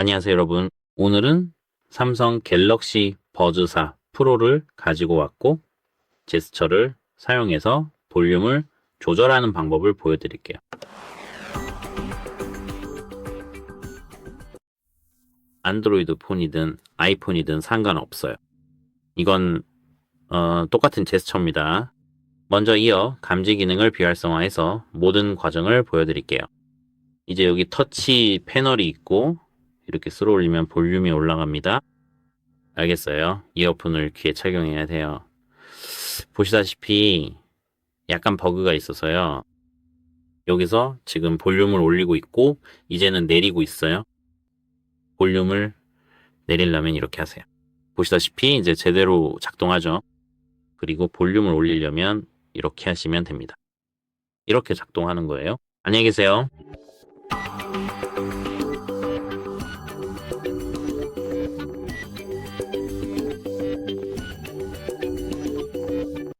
안녕하세요, 여러분. 오늘은 삼성 갤럭시 버즈 4 프로를 가지고 왔고, 제스처를 사용해서 볼륨을 조절하는 방법을 보여드릴게요. 안드로이드 폰이든 아이폰이든 상관없어요. 이건 똑같은 제스처입니다. 먼저 이어 감지 기능을 비활성화해서 모든 과정을 보여드릴게요. 이제 여기 터치 패널이 있고, 이렇게 쓸어 올리면 볼륨이 올라갑니다. 알겠어요. 이어폰을 귀에 착용해야 돼요. 보시다시피 약간 버그가 있어서요. 여기서 지금 볼륨을 올리고 있고 이제는 내리고 있어요. 볼륨을 내리려면 이렇게 하세요. 보시다시피 이제 제대로 작동하죠. 그리고 볼륨을 올리려면 이렇게 하시면 됩니다. 이렇게 작동하는 거예요. 안녕히 계세요.